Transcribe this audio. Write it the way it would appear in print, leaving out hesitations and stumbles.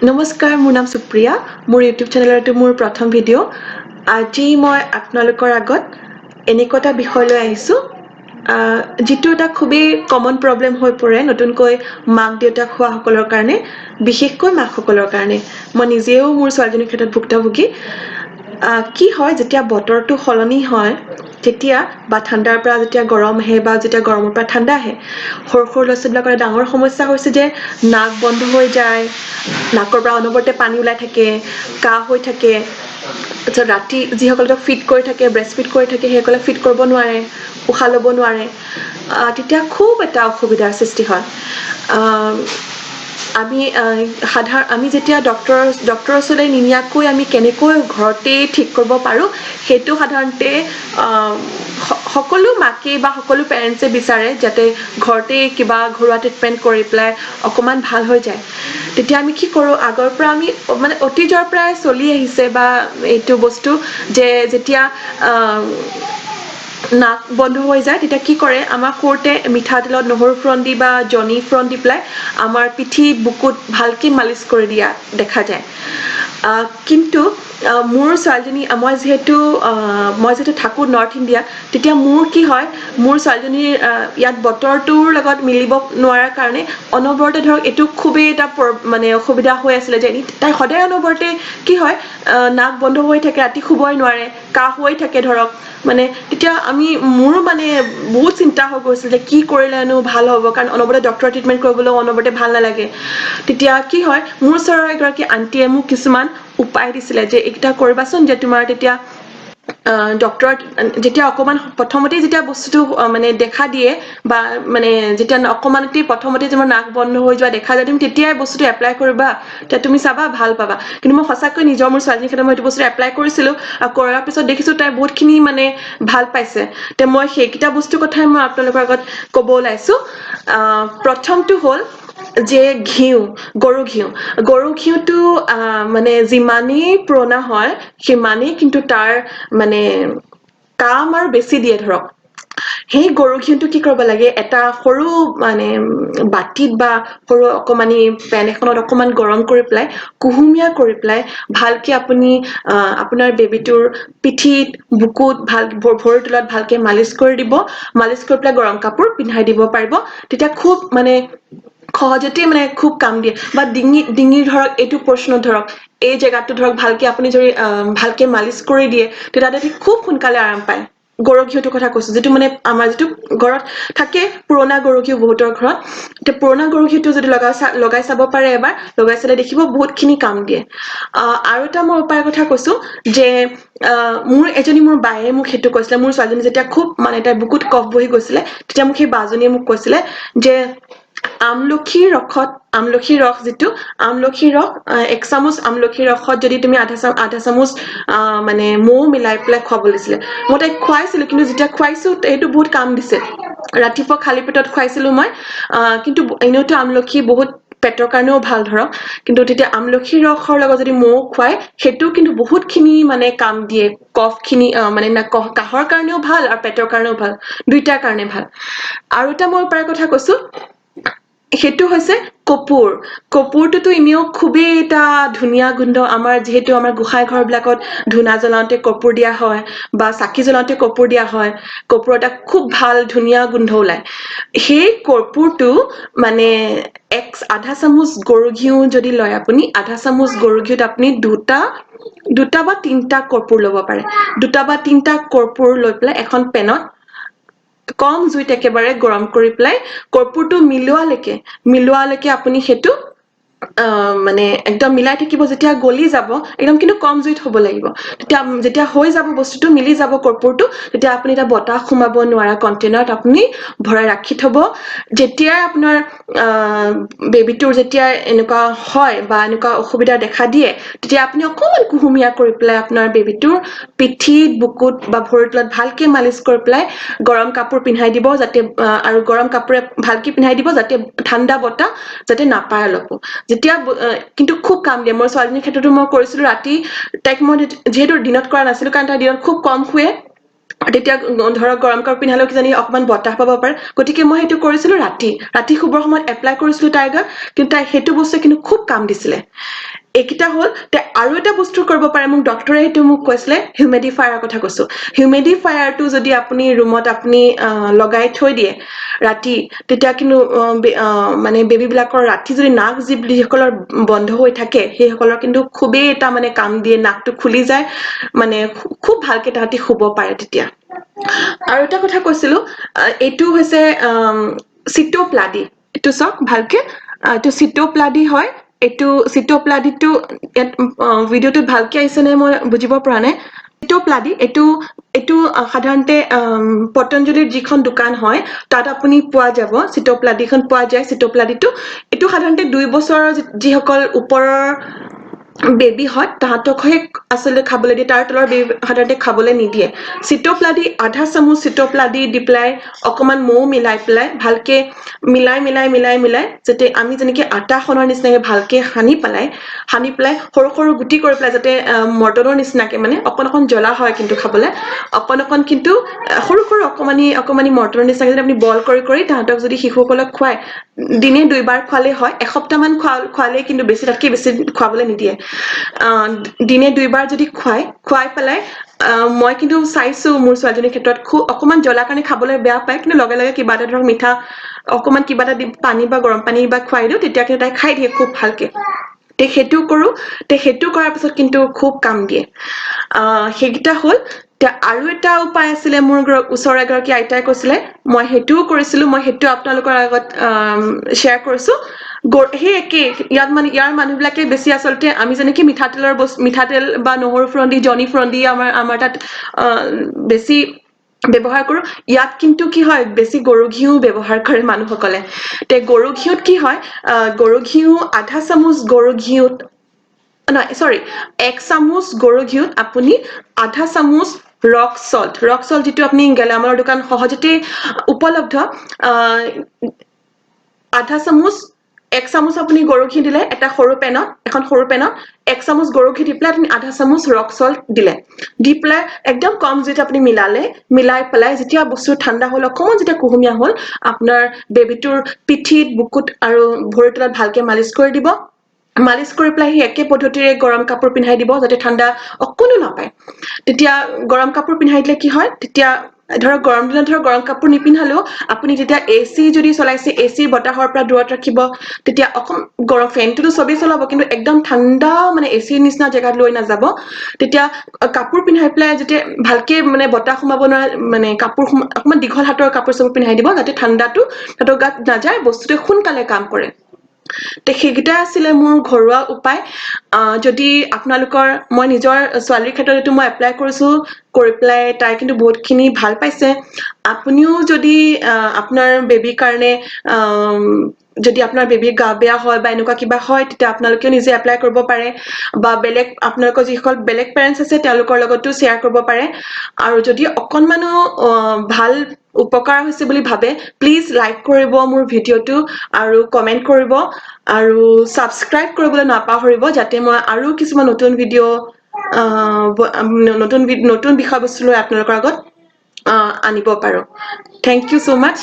নমস্কাৰ, মোৰ নাম সুপ্ৰিয়া। মোৰ ইউটিউব চেনেলটো মোৰ প্ৰথম ভিডিঅ'। আজি মই আপোনালোকৰ আগত এনেকুৱা এটা বিষয় লৈ আহিছোঁ, যিটো এটা খুবেই কমন প্ৰব্লেম হৈ পৰে নতুনকৈ মাক দেউতাক হোৱাসকলৰ কাৰণে, বিশেষকৈ মাকসকলৰ কাৰণে। মই নিজেও মোৰ ছোৱালীজনীৰ ক্ষেত্ৰত ভুক্তভোগী। কি হয়, যেতিয়া বতৰটো সলনি হয় তেতিয়া বা ঠাণ্ডাৰ পৰা যেতিয়া গৰম আহে বা যেতিয়া গৰমৰ পৰা ঠাণ্ডা আহে, সৰু সৰু ল'ৰা ছোৱালীবিলাকৰ ডাঙৰ সমস্যা হৈছে যে নাক বন্ধ হৈ যায়, নাকৰ পৰা অনবৰতে পানী ওলাই থাকে, কাহ হৈ থাকে। তাৰপিছত ৰাতি যিসকলে ফিট কৰি থাকে, ব্ৰেষ্ট ফিট কৰি থাকে, সেইসকলে ফিট কৰিব নোৱাৰে, উশাহ ল'ব নোৱাৰে। তেতিয়া খুব এটা অসুবিধাৰ সৃষ্টি হয়। আমি যেতিয়া ডক্টৰৰ ওচৰলৈ নিনিয়াকৈ আমি কেনেকৈ ঘৰতেই ঠিক কৰিব পাৰোঁ, সেইটো সাধাৰণতে সকলো মাকেই বা সকলো পেৰেণ্টছে বিচাৰে, যাতে ঘৰতেই কিবা ঘৰুৱা ট্ৰিটমেণ্ট কৰি পেলাই অকণমান ভাল হৈ যায়। তেতিয়া আমি কি কৰোঁ, আগৰ পৰা আমি মানে অতীজৰ পৰাই চলি আহিছে বা এইটো বস্তু যে যেতিয়া নাক বন্ধ হৈ যায় তেতিয়া কি কৰে, আমাৰ সৰুতে মিঠাতেলত নহৰু ফুৰণ দি বা জনি ফুৰণ দি পেলাই আমাৰ পিঠি বুকুত ভালকৈ মালিচ কৰি দিয়া দেখা যায়। কিন্তু মোৰ ছোৱালীজনী, মই যিহেতু থাকোঁ নৰ্থ ইণ্ডিয়া, তেতিয়া মোৰ কি হয়, মোৰ ছোৱালীজনীৰ ইয়াত বতৰটোৰ লগত মিলিব নোৱাৰাৰ কাৰণে অনবৰতে ধৰক এইটো খুবেই এটা মানে অসুবিধা হৈ আছিলে যে তাই সদায় অনবৰতে কি হয়, নাক বন্ধ হৈ থাকে, ৰাতি শুবই নোৱাৰে, কাহ হৈ থাকে ধৰক। মানে তেতিয়া মোৰো মানে বহুত চিন্তা হৈ গৈছিল যে কি কৰিলেনো ভাল হ'ব, কাৰণ অনবৰতে ডক্টৰৰ ট্ৰিটমেণ্ট কৰিবলৈও অনবৰতে ভাল নালাগে। তেতিয়া কি হয়, মোৰ ওচৰৰ এগৰাকী আণ্টিয়ে মোক কিছুমান উপায় দিছিলে যে এইকেইটা কৰিবাচোন, যে তোমাৰ তেতিয়া ডক্টৰত যেতিয়া অকণমান প্ৰথমতেই যেতিয়া বস্তুটো মানে দেখা দিয়ে বা মানে যেতিয়া অকণমানতে প্ৰথমতে তোমাৰ নাক বন্ধ হৈ যোৱা দেখা যায়, তুমি তেতিয়াই বস্তুটো এপ্লাই কৰিবা, তেতিয়া তুমি চাবা ভাল পাবা। কিন্তু মই সঁচাকৈ মোৰ ছোৱালীজনীৰ ক্ষেত্ৰত মই এইটো বস্তু এপ্লাই কৰিছিলোঁ, আৰু কৰাৰ পিছত দেখিছোঁ তাই বহুতখিনি মানে ভাল পাইছে। তে মই সেইকেইটা বস্তুৰ কথাই মই আপোনালোকৰ আগত ক'ব ওলাইছোঁ। প্ৰথমটো হ'ল যে গৰু ঘিউটো মানে যিমানেই পুৰণা হয় সিমানেই কিন্তু তাৰ মানে কাম আৰু বেছি দিয়ে ধৰক। সেই গৰু ঘিউটো কি কৰিব লাগে, এটা সৰু মানে বাতিত বা সৰু অকণমানি পেন এখনত অকণমান গৰম কৰি পেলাই, কুহুমীয়া কৰি পেলাই ভালকে আপুনি আপোনাৰ বেবীটোৰ পিঠিত, বুকুত, ভৰিৰ তলত ভালকে মালিচ কৰি দিব। মালিচ কৰি পেলাই গৰম কাপোৰ পিন্ধাই দিব পাৰিব। তেতিয়া খুব মানে সহজতে মানে খুব কাম দিয়ে। বা ডিঙিৰ ধৰক এইটো পৰ্চনত ধৰক, এই জেগাটো ধৰক ভালকে আপুনি যদি ভালকে মালিচ কৰি দিয়ে, তেতিয়া খুব সোনকালে আৰাম পায়। গৰু ঘিউটোৰ কথা কৈছোঁ, যিটো মানে আমাৰ যিটো ঘৰত থাকে, পুৰণা গৰু ঘিউ বহুতৰ ঘৰত। এতিয়া পুৰণা গৰু ঘিউটো যদি লগাই চাব পাৰে এবাৰ, লগাই চালে দেখিব বহুতখিনি কাম দিয়ে। আৰু এটা মই উপায়ৰ কথা কৈছোঁ যে মোৰ বায়ে মোক সেইটো কৈছিলে। মোৰ ছোৱালীজনী যেতিয়া খুব মানে তাইৰ বুকুত কফ বহি গৈছিলে, তেতিয়া মোক সেই বাজনীয়ে মোক কৈছিলে যে আমলখিৰ ৰস, এক চামুচ আমলখিৰ ৰসত যদি তুমি আধা চামুচ মানে মৌ মিলাই পেলাই খুৱাব দিছিলে। মই তাইক খুৱাইছিলো, কিন্তু যেতিয়া খুৱাইছো সেইটো বহুত কাম দিছে। ৰাতিপুৱা খালী পেটত খুৱাইছিলো মই। কিন্তু এনেওতো আমলখি বহুত পেটৰ কাৰণেও ভাল ধৰক, কিন্তু তেতিয়া আমলখিৰ ৰসৰ লগত যদি মৌ খুৱাই, সেইটোও কিন্তু বহুতখিনি মানে কাম দিয়ে। কফখিনি মানে কাহৰ কাৰণেও ভাল আৰু পেটৰ কাৰণেও ভাল, দুইটাৰ কাৰণে ভাল। আৰু এটা মই উপায়ৰ কথা কৈছো, সেইটো হৈছে কপোৰ। কপোৰটোতো এনেও খুবেই এটা ধুনীয়া গোন্ধ। যিহেতু আমাৰ গোঁসাই ঘৰবিলাকত ধূনা জ্বলাওঁতে কপোৰ দিয়া হয় বা চাকি জ্বলাওঁতে কপোৰ দিয়া হয়। কপোৰ এটা খুব ভাল ধুনীয়া গোন্ধ ওলায়। সেই কপোৰটো মানে আধা চামুচ গৰু ঘিউ যদি লয় আপুনি, আধা চামুচ গৰু ঘিউত আপুনি দুটা বা তিনিটা কৰ্পূৰ ল'ব পাৰে। দুটা বা তিনিটা কৰ্পূৰ লৈ পেলাই এখন পেনত কম জুইত একেবাৰে গৰম কৰি পেলাই কৰ্পূৰটো মিলোৱালৈকে আপুনি সেইটো মানে একদম মিলাই থাকিব। যেতিয়া গলি যাব, একদম কিন্তু কম জুইত হ'ব লাগিব। যেতিয়া হৈ যাব, বস্তুটো মিলি যাব কৰ্পূৰটো, তেতিয়া আপুনি এটা বতাহ সোমাব নোৱাৰা কণ্টেইনাৰত আপুনি ভৰাই ৰাখি থব। যেতিয়াই আপোনাৰ বেবীটোৰ যেতিয়া এনেকুৱা হয় বা এনেকুৱা অসুবিধা দেখা দিয়ে, তেতিয়া আপুনি অকণমান কুহুমীয়া কৰি পেলাই আপোনাৰ বেবীটোৰ পিঠিত, বুকুত বা ভৰিৰ তলত ভালকে মালিচ কৰি পেলাই গৰম কাপোৰ পিন্ধাই দিব, আৰু গৰম কাপোৰে ভালকে পিন্ধাই দিব, যাতে ঠাণ্ডা বতাহ যাতে নাপায় অলপো। কিন্তু খুব কাম দিয়ে। মই ছোৱালীজনীৰ ক্ষেত্ৰতো মই কৰিছিলো। ৰাতি তাইক মই যিহেতু দিনত কৰা নাছিলো, কাৰণ তাই দিনত খুব কম শুৱে, তেতিয়া ধৰক গৰম কাপোৰ পিন্ধালেও কিজানি অকমান বতাহ পাব পাৰে গতিকে মই সেইটো কৰিছিলো ৰাতি শুবৰ সময়ত এপ্লাই কৰিছিলো তাইৰ গাত কিন্তু তাই সেইটো বস্তু কিন্তু খুব কাম দিছিলে এইকেইটা হ'ল আৰু এটা বস্তু কৰিব পাৰে মোক ডক্টৰে সেইটো মোক কৈছিলে হিউমিডিফায়াৰৰ কথা কৈছো হিউমিডিফায়াৰটো যদি আপুনি ৰুমত আপুনি লগাই থৈ দিয়ে ৰাতি তেতিয়া কিন্তু মানে বেবী বিলাকৰ ৰাতি যদি নাক জিভ যিসকলৰ বন্ধ হৈ থাকে সেইসকলৰ কিন্তু খুবেই এটা মানে কাম দিয়ে নাকটো খুলি যায় মানে খুব ভালকে তাহাঁতি শুব পাৰে তেতিয়া আৰু এটা কথা কৈছিলো এইটো হৈছে চিটোপ্লাডি এইটো চাওক ভালকে এইটো চিটোপ্লাডি হয় এইটো চিটোপ্লাডিটো ইয়াত ভিডিঅ'টোত ভালকে আহিছে নে মই বুজিব পৰা নাই চিটোপ্লাডি এইটো সাধাৰণতে পতঞ্জলিৰ যিখন দোকান হয় তাত আপুনি পোৱা যাব চিটোপ্লাডিখন পোৱা যায় চিটোপ্লাডিটো এইটো সাধাৰণতে 2 বছৰৰ যিসকল ওপৰৰ বেবী হয় তাহাঁতকহে আচলতে খাবলৈ দিয়ে তাৰ তলৰ বেবী সাধাৰণতে খাবলৈ নিদিয়ে চিটোপ্লাডি আধা চামুচ চিটোপ্লাডি দি পেলাই অকমান মৌ মিলাই পেলাই ভালকে মিলাই যাতে আমি যেনেকে আটা খনৰ নিচিনাকে ভালকে সানি পেলাই সৰু সৰু গুটি কৰি পেলাই যাতে মৰ্টনৰ নিচিনাকে মানে অকণ জ্বলা হয় কিন্তু খাবলৈ অকণ কিন্তু সৰু সৰু অকমানি মৰ্টনৰ নিচিনাকে যদি আপুনি বইল কৰি তাহাঁতক যদি শিশুসকলক খুৱায় দিনে 2 বাৰ খোৱালে হয় এসপ্তাহ মান খোৱালে কিন্তু তাতকে বেছি খুৱাবলৈ নিদিয়ে দিনে 2 বাৰ যদি খুৱাই পেলাই মই কিন্তু চাইছো মোৰ ছোৱালীজনীৰ ক্ষেত্ৰত খুব অকমান জ্বলা কাৰণে খাবলৈ বেয়া পায় কিন্তু লগে লগে কিবা এটা ধৰক মিঠা অকমান কিবা এটা দি পানী বা গৰম পানী বা খুৱাই দিওঁ তেতিয়া কিন্তু তাই খাই দিয়ে খুব ভালকে সেইটো কৰো সেইটো কৰাৰ পিছত কিন্তু খুব কাম দিয়ে সেইকেইটা হ'ল আৰু এটা উপায় আছিলে মোৰ ওচৰৰ এগৰাকী আইতাই কৈছিলে মই সেইটোও কৰিছিলো মই সেইটো আপোনালোকৰ আগত শ্বেয়াৰ কৰিছো সেই একেই ইয়াৰ মানুহবিলাকে বেছি আচলতে আমি যেনেকে মিঠাতেল বা নহৰু ফুৰণ দি জনি ফুৰণ দি আমাৰ তাত বেছি ব্যৱহাৰ কৰো ইয়াত কিন্তু কি হয় বেছি গৰু ঘিউ ব্যৱহাৰ কৰে মানুহসকলে গৰু ঘিউত কি হয় গৰু ঘিউ আধা চামুচ গৰু ঘিউত নহয় সৰি 1 চামুচ গৰু ঘিউত আপুনি আধা চামুচ ৰক সল্ট যিটো আপুনি গেলামালৰ দোকান সহজতে উপলব্ধ আধা চামুচ 1 চামুচ আপুনি গৰু ঘিউ দিলে এখন সৰু পেনত 1 চামুচ গৰু ঘিউ দি পেলাই আপুনি আধা চামুচ ৰক সল্ট দিলে দি পেলাই একদম কম জুইত আপুনি মিলাই পেলাই যেতিয়া বস্তু ঠাণ্ডা হ'ল অকমান যেতিয়া কুহুমীয়া হ'ল আপোনাৰ বেবিটোৰ পিঠিত বুকুত আৰু ভৰিৰ তলত ভালকে মালিচ কৰি দিব মালিচ কৰি পেলাই সেই একে পদ্ধতিৰে গৰম কাপোৰ পিন্ধাই দিব যাতে ঠাণ্ডা অকণো নাপায় তেতিয়া গৰম কাপোৰ পিন্ধাই দিলে কি হয় তেতিয়া ধৰক গৰম দিনত ধৰক গৰম কাপোৰ নিপিন্ধালেও আপুনি যেতিয়া এচি যদি চলাইছে এচিৰ বতাহৰ পৰা দূৰত ৰাখিব তেতিয়া অকণ গৰম ফেনটোতো চবেই চলাব কিন্তু একদম ঠাণ্ডা মানে এচিৰ নিচিনা জেগাত লৈ নাযাব তেতিয়া কাপোৰ পিন্ধাই পেলাই যেতিয়া ভালকে মানে বতাহ সোমাব নোৱাৰা মানে কাপোৰ অকমান দীঘল হাতৰ কাপোৰ চাপোৰ পিন্ধাই দিব যাতে ঠাণ্ডাটো তাহাঁতৰ গাত নাযায় বস্তুটোৱে সোনকালে কাম কৰে সেইকেইটা আছিলে মোৰ ঘৰুৱা উপায় যদি আপোনালোকৰ মই নিজৰ ছোৱালীৰ ক্ষেত্ৰত এইটো মই এপ্লাই কৰিছো কৰি পেলাই তাই কিন্তু বহুতখিনি ভাল পাইছে আপুনিও যদি আপোনাৰ বেবীৰ কাৰণে যদি আপোনাৰ বেবীৰ গা বেয়া হয় বা এনেকুৱা কিবা হয় তেতিয়া আপোনালোকেও নিজে এপ্লাই কৰিব পাৰে বা বেলেগ আপোনালোকৰ যিসকল বেলেগ পেৰেণ্টছ আছে তেওঁলোকৰ লগতো শ্বেয়াৰ কৰিব পাৰে আৰু যদি অকণমানো ভাল উপকাৰ হৈছে বুলি ভাবে প্লিজ লাইক কৰিব মোৰ ভিডিঅ'টো আৰু কমেন্ট কৰিব আৰু সাবস্ক্ৰাইব কৰিবলৈ নাপাহৰিব যাতে মই আৰু কিছুমান নতুন ভিডিঅ' নতুন বিষয়বস্তু লৈ আপোনালোকৰ আগত আনিব পাৰো থ্যাংক ইউ সো মাচ